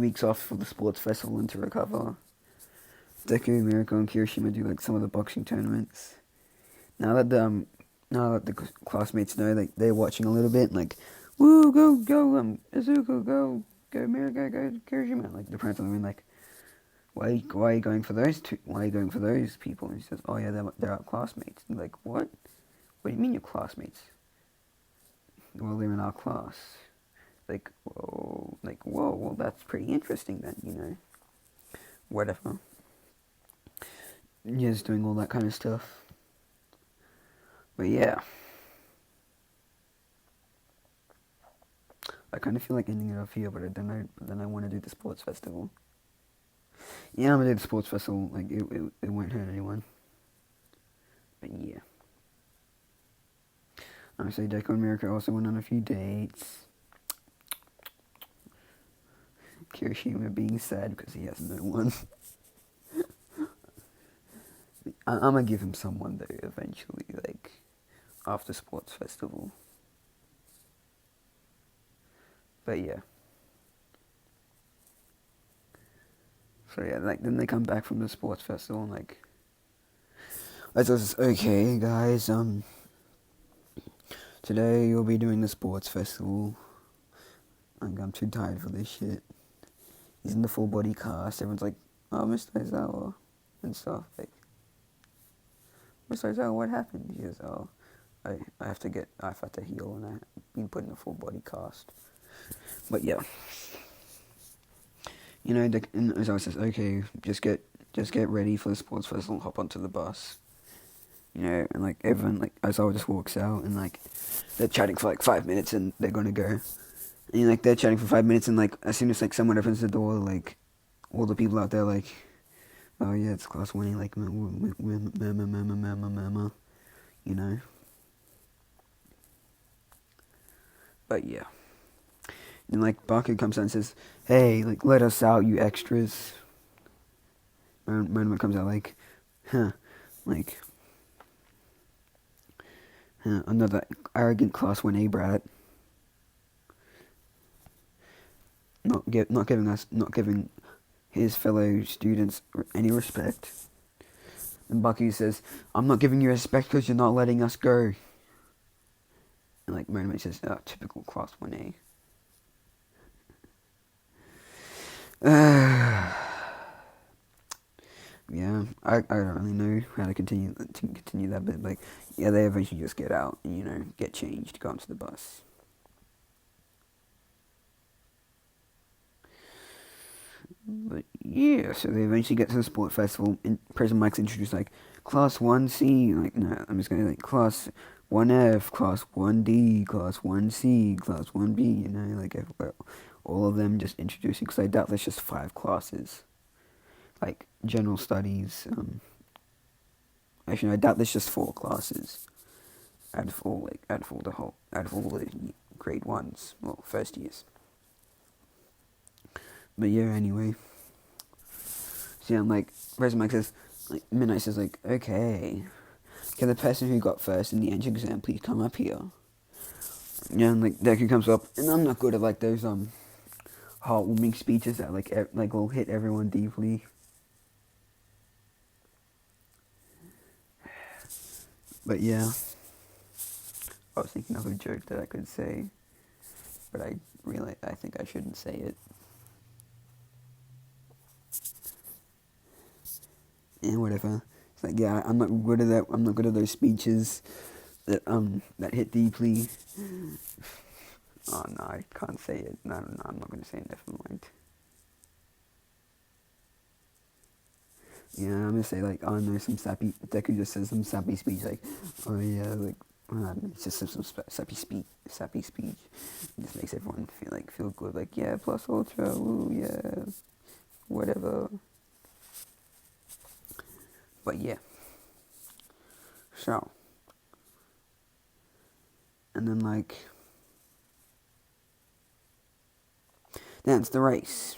weeks off for the sports festival and to recover. Deku, Miracle, and Kirishima do like some of the boxing tournaments. Now that the classmates know, like they're watching a little bit, like, woo, go, Izuku, go, Miracle, go, Kirishima. Like the parents are like, why are you going for those two? Why are you going for those people? And he says, oh yeah, they're our classmates. And like, what? What do you mean your classmates? Well, they're in our class. Whoa, well, that's pretty interesting then, whatever. Just doing all that kind of stuff. But yeah, I kind of feel like ending it off here, but then I want to do the sports festival. Yeah, I'm gonna do the sports festival. Like it won't hurt anyone. But yeah, obviously Deco and Miracle also went on a few dates. Kirishima being sad because he has no one. I'm gonna give him someone though eventually, like after sports festival. But yeah. So yeah, like then they come back from the sports festival and like I says, okay guys, today you'll be doing the sports festival. Like I'm too tired for this shit. He's in the full body cast, everyone's like, oh Mr. Aizawa and stuff, like Mr. Aizawa, what happened? He goes, oh I've had to heal and I've been put in a full body cast. But yeah. And Aizawa says, okay, just get ready for the sports festival, hop onto the bus. And like everyone, like Aizawa just walks out and like they're chatting for like 5 minutes and they're gonna go. And like they're chatting for 5 minutes and like as soon as like someone opens the door, like all the people out there like, oh yeah, it's class 1A, like mama, But yeah. And like Baku comes out and says, hey, like let us out, you extras. Monoman comes out like, like, another arrogant class 1A brat. Not giving his fellow students any respect. And Bucky says, I'm not giving you respect because you're not letting us go. And like Monoman says, oh, typical class 1A. Yeah, I don't really know how to continue that, but like, yeah, they eventually just get out and get changed, go onto the bus. But yeah, so they eventually get to the sport festival, and President Mike's introduced like class 1C, like no, I'm just gonna like class 1F, class 1D, class 1C, class 1B, like all of them just introducing, because I doubt there's just 5 classes. Like general studies, actually I doubt there's just 4 classes out of all the grade 1s, well, first years. But yeah, anyway. So yeah, I'm like, President Mike says, like, Midnight says like, okay, can the person who got first in the entrance exam please come up here? Yeah, and like Deku comes up, and I'm not good at like those heartwarming speeches that like will hit everyone deeply. But yeah, I was thinking of a joke that I could say, but I think I shouldn't say it. And whatever. It's like, yeah, I'm not good at that. I'm not good at those speeches that hit deeply. Oh no, I can't say it. No, I'm not gonna say it. Never mind. Yeah, I'm gonna say like, oh no, some sappy. Deku just says some sappy speech like, oh yeah, like, it's just some sappy speech. It just makes everyone feel good. Like, yeah, plus ultra, ooh yeah, whatever. But yeah. So. And then like, that's the race.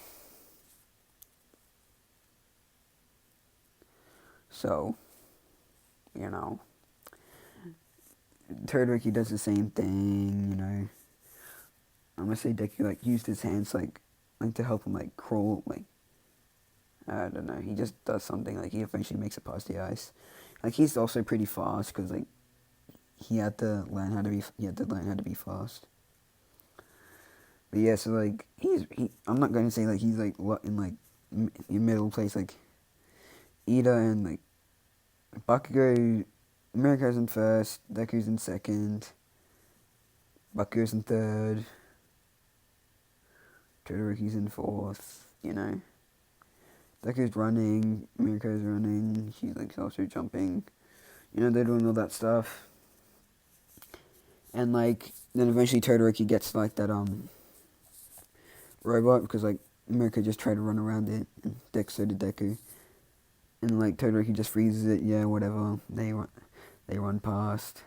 So, Todoroki does the same thing, I'm gonna say Deku like used his hands like like to help him like crawl, like I don't know. He just does something like he eventually makes it past the ice. Like he's also pretty fast because like he had to learn how to be fast. But yeah, so like I'm not going to say like he's like in like in middle place like Ida and like Bakugo. Mirko's in first, Deku's in second, Bakugo's in third, Todoroki's in fourth. You know, Deku's running, Mirko's running. She's like also jumping. You know, they're doing all that stuff. And like then eventually Todoroki gets like that robot because like Mirko just tried to run around it and so did Deku. And like Todoroki just freezes it, yeah, whatever. They run past.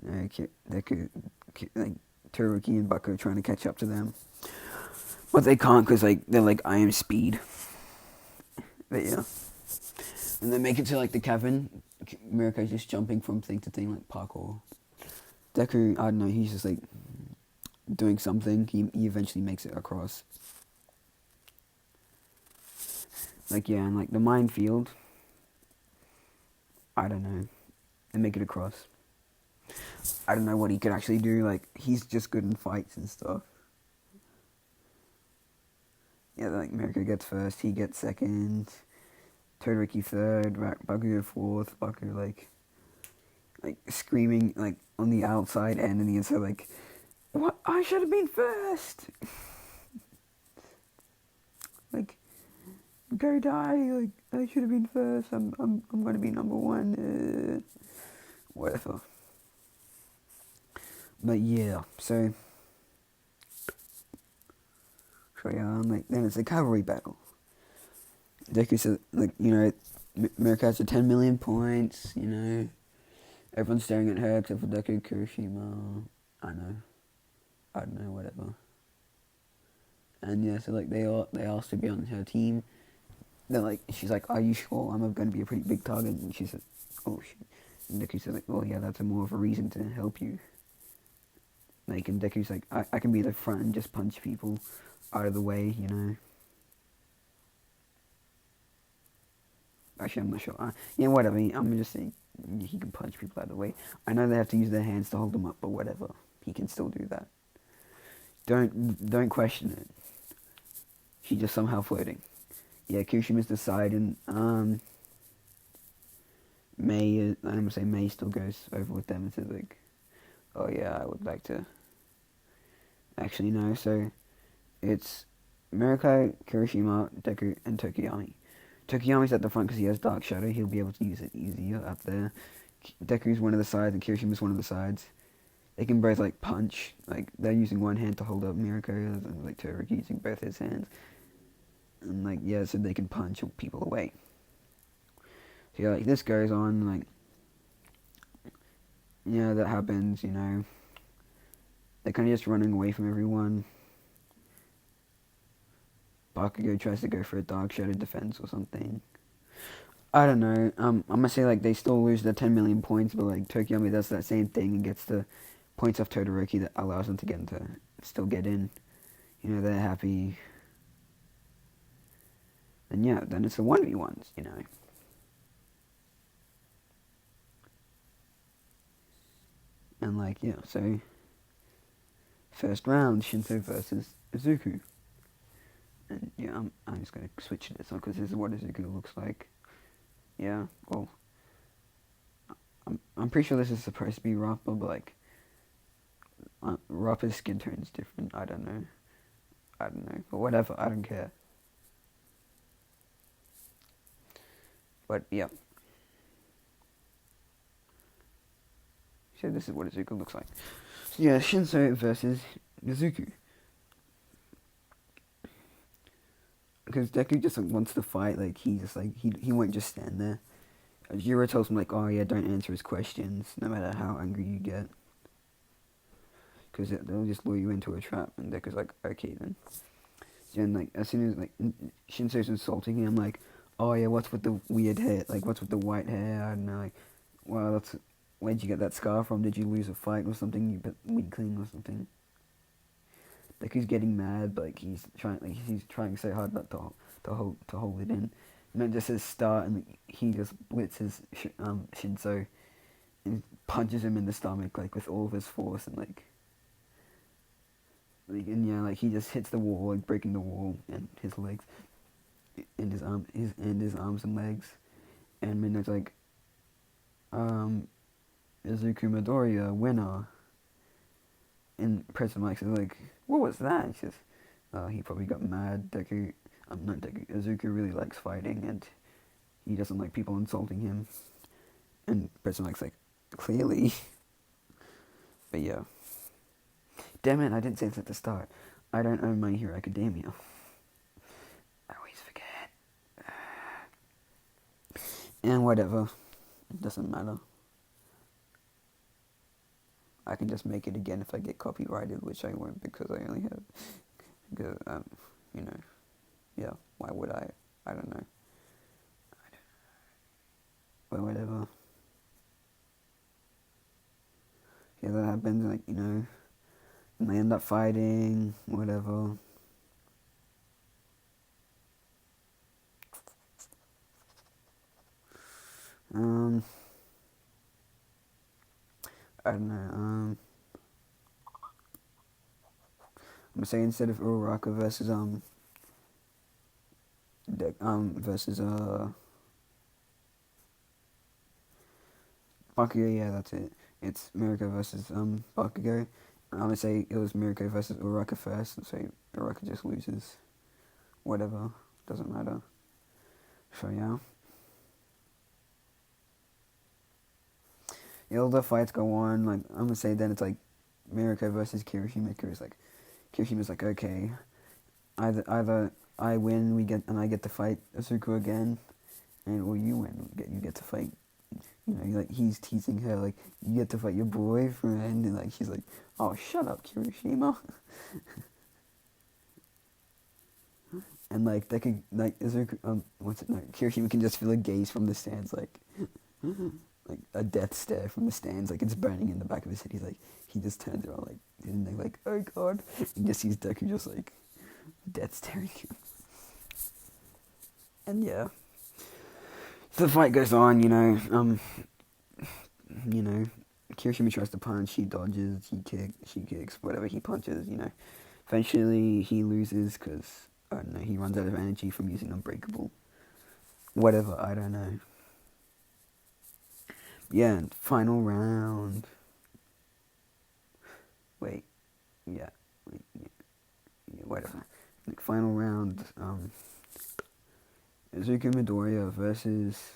You know, Deku, like Todoroki and Bakugo are trying to catch up to them, but they can't because like they're like I am speed. But yeah, and they make it to like the cavern. Mirko's just jumping from thing to thing like parkour. Deku, I don't know, he's just like doing something. He eventually makes it across. Like yeah, and like the minefield. I don't know. They make it across. I don't know what he could actually do. Like he's just good in fights and stuff. Yeah, like Mirko gets first, he gets second, Todoroki third, Bakugo fourth, Bakugo like screaming like on the outside and in the inside like, what? I should have been first. Like, go die. Like I should have been first. I'm gonna be number one. Whatever. But yeah, so yeah, like then it's a cavalry battle. Deku says like you know, Mirko has 10 million points. You know, everyone's staring at her except for Deku, Kirishima. I don't know, whatever. And yeah, so like they asked to be on her team. They're like, she's like, are you sure I'm going to be a pretty big target? And she said, oh shit. And Deku's like, well yeah, that's more of a reason to help you. Like, and Deku's like, I can be the front and just punch people out of the way, you know. Actually, I'm not sure. Yeah, whatever. I'm just saying he can punch people out of the way. I know they have to use their hands to hold them up, but whatever. He can still do that. Don't question it. She's just somehow floating. Yeah, Kirishima's deciding. I'm gonna say May still goes over with them and says like, oh yeah, I would like to. Actually no, so it's Mirko, Kirishima, Deku, and Tokiyami. Tokiyami's at the front because he has Dark Shadow. He'll be able to use it easier up there. Deku's one of the sides and Kirishima's one of the sides. They can both like punch. Like they're using one hand to hold up Mirko, and like Todoroki using both his hands. And like yeah, so they can punch people away. So yeah, like this goes on, like yeah, that happens, you know. They're kind of just running away from everyone. Bakugo tries to go for a Dark Shadow defense or something. I don't know. I'm gonna say like they still lose their 10 million points, but like Tokiyami does that same thing and gets the points off Todoroki that allows them to still get in. You know, they're happy. And yeah, then it's the 1v1s, you know. And like, yeah, so first round, Shinso versus Izuku. And yeah, I'm just gonna switch to this one because this is what Izuku looks like. Yeah, well, I'm pretty sure this is supposed to be Rappa, but like, Rappa's skin tone is different. I don't know, but whatever. I don't care. But yeah. So this is what Izuku looks like. So yeah, Shinso versus Izuku. Because Deku just like, wants to fight, like he just like he won't just stand there. Jiro tells him like, oh yeah, don't answer his questions, no matter how angry you get, because they'll just lure you into a trap. And Deku's like, okay then. And like as soon as like Shinso's insulting him, like, oh yeah, what's with the weird hair? Like what's with the white hair? I don't know. Like, well, where'd you get that scar from? Did you lose a fight or something? You bit weakling or something? Deku's getting mad, but like he's trying so hard not to hold it in. And then just says start, and he just blitzes Shinso and punches him in the stomach like with all of his force, and and yeah, like he just hits the wall, like breaking the wall and his legs, and his arms and legs, and Midnight's like, Izuku Midoriya winner, and President Mike says like, what was that? And she says, he probably got mad. Not Deku. Izuku really likes fighting, and he doesn't like people insulting him. And President Mike's like, clearly. But yeah. Damn it, I didn't say this at the start. I don't own My Hero Academia. I always forget. And whatever. It doesn't matter. I can just make it again if I get copyrighted, which I won't because I only have... Because, you know... Yeah, why would I? I don't know. But whatever. Yeah, that happens, like, you know... And they end up fighting, whatever. I don't know, I'm gonna say instead of Uraraka versus, versus, Bakugo, yeah, that's it. It's Mirko versus, Bakugo. I'm gonna say it was Mirko versus Uraraka first, and say Uraraka just loses. Whatever, doesn't matter. So, yeah. All the fights go on, like, I'm gonna say then it's like Mirko versus Kirishima. Kirishima's like, okay, either I win, I get to fight Asuka again, or you win, you get to fight. You know, like he's teasing her, like you get to fight your boyfriend, and like she's like, oh shut up, Kirishima. And like they can like Asuka, Kirishima can just feel a gaze from the stands, like a death stare from the stands, like it's burning in the back of his head. He's like, he just turns around, like, and they're like, oh god, and just sees Deku just like death staring him. And yeah, so the fight goes on, you know, Kirishima tries to punch, he dodges, she kicks, whatever, he punches, you know. Eventually he loses because, I don't know, he runs out of energy from using Unbreakable. Whatever, I don't know. Yeah, final round. Yeah, whatever. Like, final round, Izuku Midoriya versus...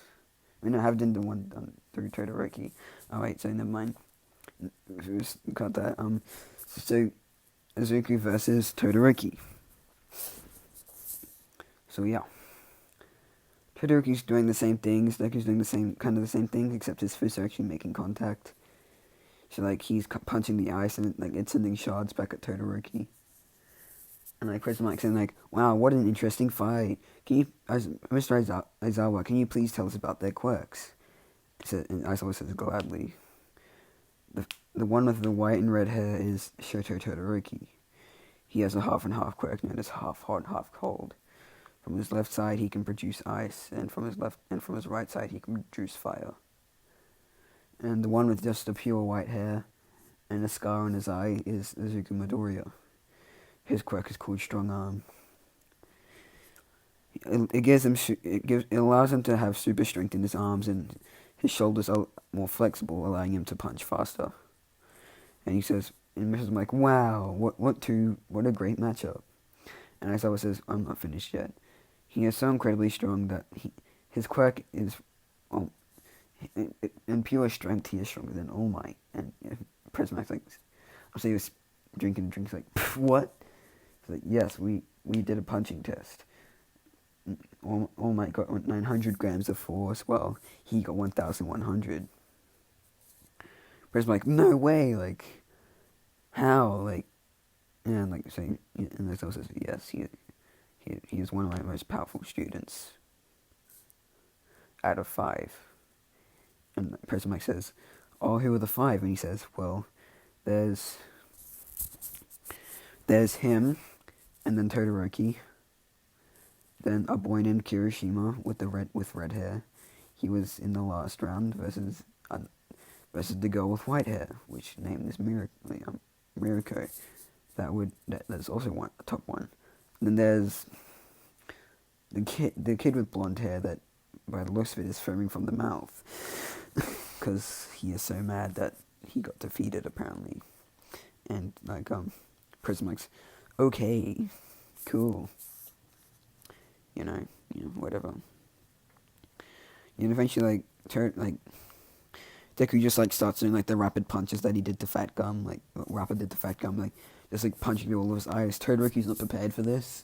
I mean, I have done the one done through Todoroki. Oh wait, so never mind. Just cut that. So Izuku versus Todoroki. So yeah. Todoroki's doing the same things. Deku's doing the same things, except his fists are actually making contact. So like he's punching the ice and like it's sending shards back at Todoroki. And like President Mike saying like, "Wow, what an interesting fight! Can you, Mr. Aizawa, can you please tell us about their quirks?" And Aizawa says gladly. The one with the white and red hair is Shoto Todoroki. He has a half and half quirk known as half hot, half cold. From his left side, he can produce ice, and from his right side, he can produce fire. And the one with just the pure white hair and a scar on his eye is Izuku Midoriya. His quirk is called Strong Arm. It allows him to have super strength in his arms, and his shoulders are more flexible, allowing him to punch faster. And he says, and Mrs. Mike, wow, what a great matchup. And Aizawa says, I'm not finished yet. He is so incredibly strong that his quirk is, in pure strength, he is stronger than All Might. And President Mike's like, so he was drinking drinks like, what? He's like, yes, we did a punching test. All Might got 900 grams of force. Well, he got 1,100. President's like, no way, like, how, like, and like saying, and this also says, yes, he is one of my most powerful students out of 5. And President Mike says, oh, who are the 5? And he says, well, there's There's him, and then Todoroki. Then a boy named Kirishima with red hair. He was in the last round versus the girl with white hair, which name is Miriko. That's also a top one. And then there's the kid with blonde hair that, by the looks of it, is foaming from the mouth because he is so mad that he got defeated apparently. And Prisma's, okay, cool, whatever. And eventually, Deku just starts doing the rapid punches that he did to Fat Gum, what Rappa did to Fat Gum, just punching through all of his eyes. Todoroki's not prepared for this.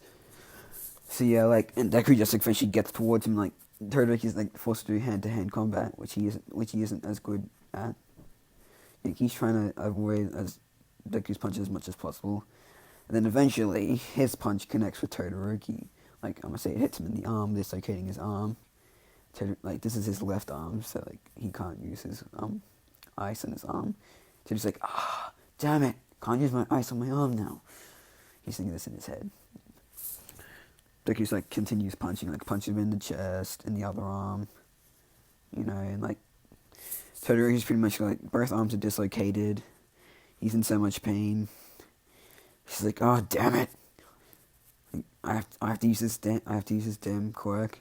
So yeah, and Deku just eventually gets towards him, Todoroki's forced to do hand-to-hand combat, which he isn't as good at. He's trying to avoid Deku's punches as much as possible. And then eventually his punch connects with Todoroki. I'm gonna say it hits him in the arm, dislocating his arm. This is his left arm, so he can't use his ice on his arm. So he's damn it, can't use my ice on my arm now. He's thinking this in his head. Deku's continues punching, punches him in the chest, in the other arm, and Todoroki's pretty much both arms are dislocated. He's in so much pain. He's oh damn it! I have to use this damn quirk,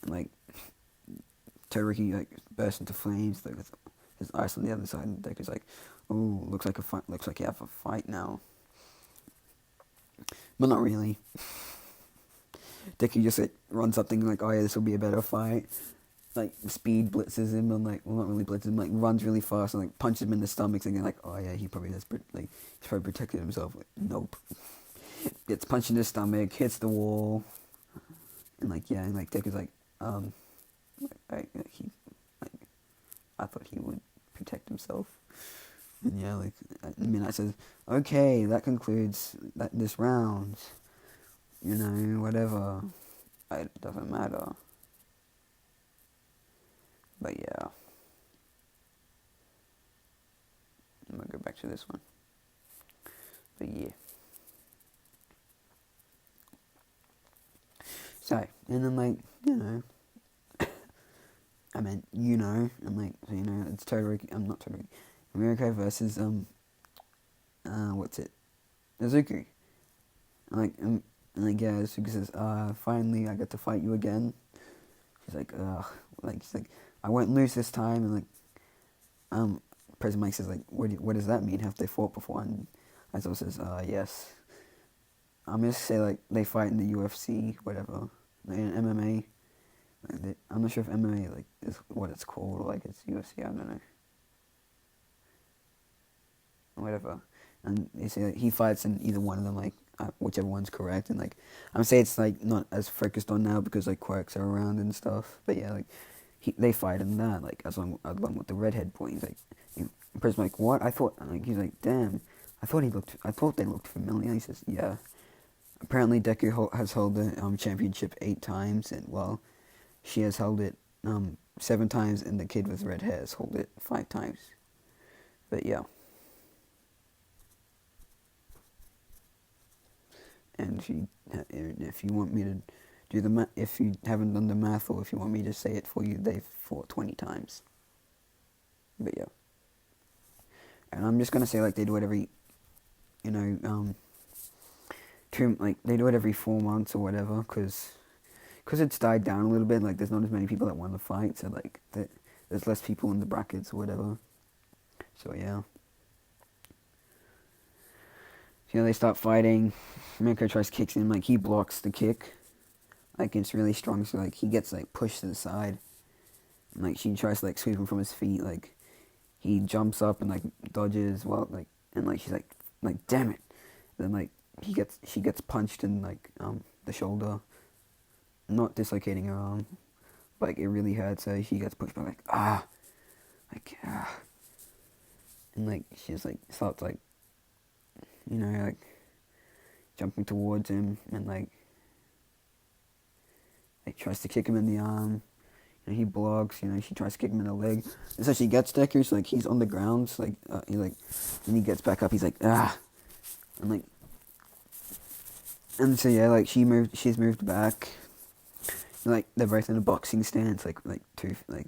and Todoroki bursts into flames. With his ice on the other side, and Deku's "Oh, looks like a fight. Looks like you have a fight now." But not really. Deku just runs up thinking "Oh yeah, this will be a better fight." Speed blitzes him, and well, not really blitzes him. Runs really fast and punches him in the stomach, thinking "Oh yeah, he probably has he's probably protected himself." Nope. Gets punched in the stomach, hits the wall, and Deku's I thought he would protect himself. And yeah, Midnight says, "Okay, that concludes this round. Whatever. It doesn't matter." But yeah, I'm gonna go back to this one. But yeah. So, and then I meant it's Todoroki. I'm not Todoroki. Miriko versus what's it? Izuku. Yeah, Izuku says, "Finally, I get to fight you again." She's "Ugh." She's "I won't lose this time." And President Mike says, "What does that mean? Have they fought before?" And Aizo says, "Yes." I'm gonna say they fight in the UFC, whatever, in MMA. I'm not sure if MMA is what it's called, or it's UFC. I don't know. Whatever. And they say he fights in either one of them, whichever one's correct. And I'm gonna say it's not as focused on now because quirks are around and stuff. But yeah, they fight in that along with the redhead boy. He's Prism's "What? I thought." He's "Damn, I thought they looked familiar." He says, "Yeah." Apparently, Deku has held the championship 8 times, and she has held it 7 times, and the kid with red hair has held it 5 times. But yeah. And if you want me to do the math, if you haven't done the math, or if you want me to say it for you, they've fought 20 times. But yeah. And I'm just gonna say they do it every, they do it every 4 months or whatever, because it's died down a little bit. There's not as many people that want to fight, so there's less people in the brackets or whatever. So yeah. They start fighting. Mirko tries kicks him. He blocks the kick. It's really strong. So he gets pushed to the side. And she tries to sweep him from his feet. He jumps up and dodges. And she's damn it. Then she gets punched in the shoulder, not dislocating her arm. It really hurts. So she gets pushed back. And she just starts jumping towards him, and tries to kick him in the arm. He blocks. She tries to kick him in the leg. And so she gets Deku. So he's on the ground. So, and he gets back up. He's and And so yeah, like she's moved back. Like they're both in a boxing stance, like two, like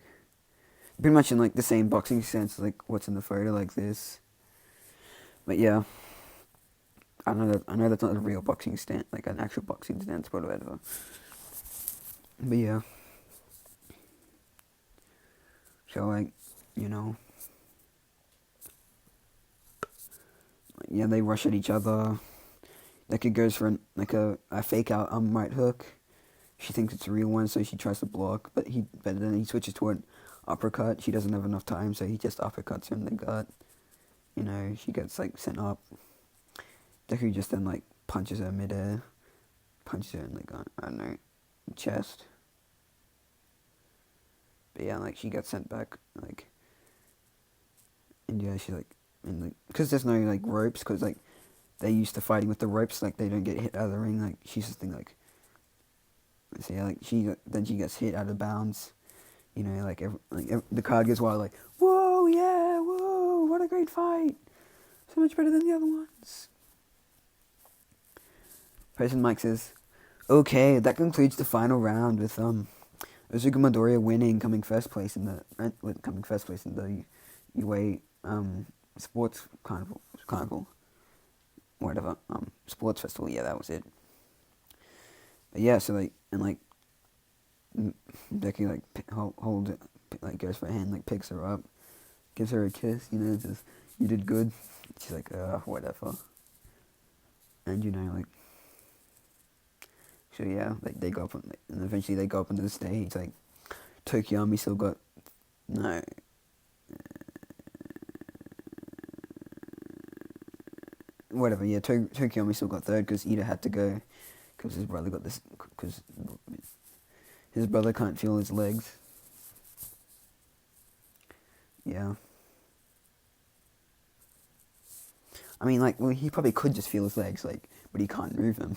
pretty much in like the same boxing stance, like what's in the photo, like this. But yeah, I know that's not a real boxing stance, like an actual boxing stance, but whatever. But yeah, so like, you know, yeah, they rush at each other. Like it goes for like a fake out right hook. She thinks it's a real one, so she tries to block, but then he switches to an uppercut. She doesn't have enough time, so he just uppercuts her in the gut. You know, she gets like sent up. Deku just then like punches her midair, punches her in like I don't know, chest. But yeah, like she gets sent back, like, and yeah, she's like, and like, because there's no like ropes, because like they're used to fighting with the ropes, like they don't get hit out of the ring. Like she's just think like, so yeah, like then she gets hit out of bounds. You know, the crowd gets wild, like, whoa, yeah, whoa, what a great fight, so much better than the other ones. President Mike says, okay, that concludes the final round with Ozuna Midoriya winning, coming first place in the UA sports carnival, whatever, sports festival. Yeah, that was it. But yeah, so like, and like Becky like holds it, like goes for a hand, like picks her up, gives her a kiss. You know, just you did good. She's like, whatever. And you know, like, so yeah, like they go up and eventually they go up onto the stage. Like Tokiyami still got no. Whatever, yeah, Tokiyami still got third because Ida had to go because his brother got this, because his brother can't feel his legs. Yeah. I mean, like, well, he probably could just feel his legs, like, but he can't move them.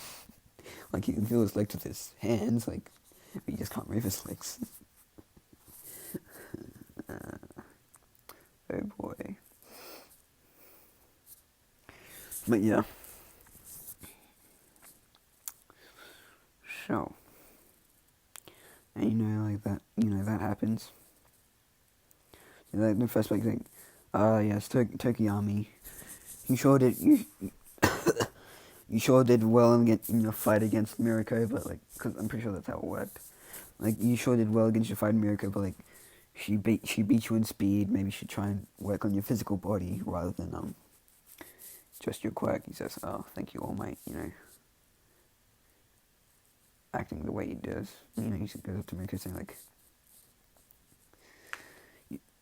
Like, he can feel his legs with his hands, like, but he just can't move his legs. Oh boy. But yeah. So. And you know, that happens. So, like, the first big thing. Yes, Tokiyami. You sure did, you sure did well in your fight against Mirako, but like, cause I'm pretty sure that's how it worked. Like, you sure did well against your fight in Mirako, but like, she beat you in speed. Maybe you should try and work on your physical body rather than just your quirk. He says, "Oh, thank you, All Might." You know, acting the way he does. You know, he goes up to Mirako saying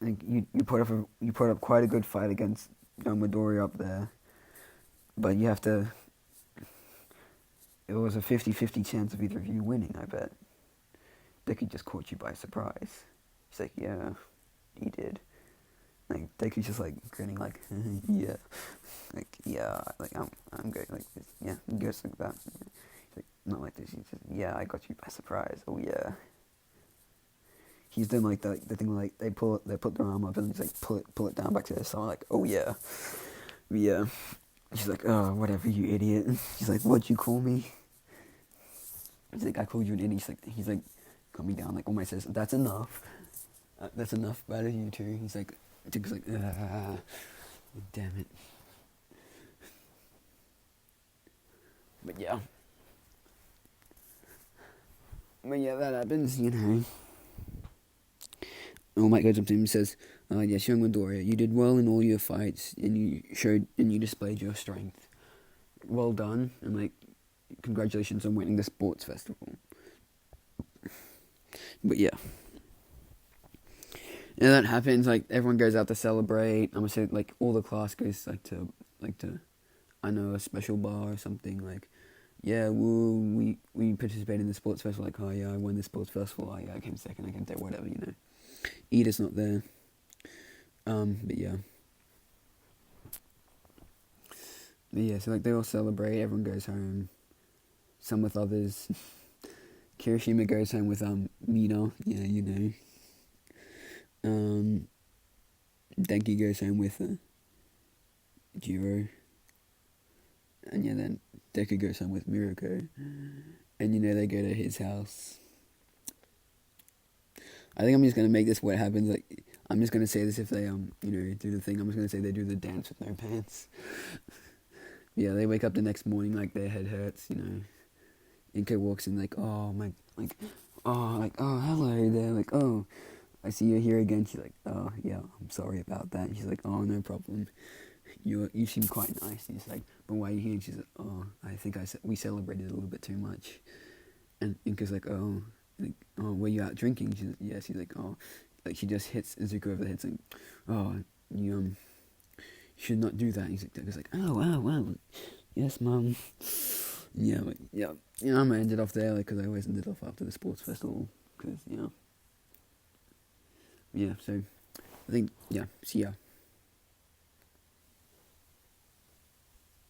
you put up quite a good fight against Midori up there, but you have to. It was a 50-50 chance of either of you winning. I bet. Deku just caught you by surprise. He's like, yeah, he did. Like Deku's just like grinning, like, yeah, like yeah, like I'm good, like this, yeah, he goes like that. He's like, not like this. He's just, yeah, I got you by surprise. Oh yeah. He's doing like the thing where, like they put their arm up and just like pull it down back to their side. Like, oh yeah, yeah. She's like, oh whatever, you idiot. She's like, what'd you call me? He's like, I called you an idiot. He's like, calm me down. Like, All Might says, that's enough. That's enough. Better you two. He's like, Deku's like, damn it. But yeah. But yeah, that happens, you know. All Might goes up to him and says, yes, young Midoriya, you did well in all your fights, and you displayed your strength. Well done, and like, congratulations on winning the sports festival. But yeah. And that happens, like, everyone goes out to celebrate. I'm gonna say, like, all the class goes, to, I know, a special bar or something, like, yeah, woo, we participated in the sports festival, like, oh yeah, I won the sports festival, oh yeah, I came second, I came third, whatever, you know. Ida's not there. But yeah. But yeah, so, like, they all celebrate, everyone goes home, some with others. Kirishima goes home with, Mina, yeah, you know. Denki goes home with Jiro, and yeah, then Deku goes home with Mirko, and they go to his house. I think I'm just gonna make this what happens. Like, I'm just gonna say this if they do the thing. I'm just gonna say they do the dance with no pants. Yeah, they wake up the next morning like their head hurts. Inko walks in like, oh my, oh hello there, like, oh, I see you're here again. She's like, oh yeah, I'm sorry about that. And she's like, oh, no problem. You seem quite nice. And he's like, but why are you here? And she's like, oh, I think we celebrated a little bit too much. And Inka's like, oh, were you out drinking? She's like, yeah. She's like, oh, like she just hits Izuku over the head, saying, oh, you should not do that. And he's like, oh wow, yes, mum. Yeah, I'm gonna end it off there, because I always end it off after the sports festival, because yeah. So I think, yeah. See ya.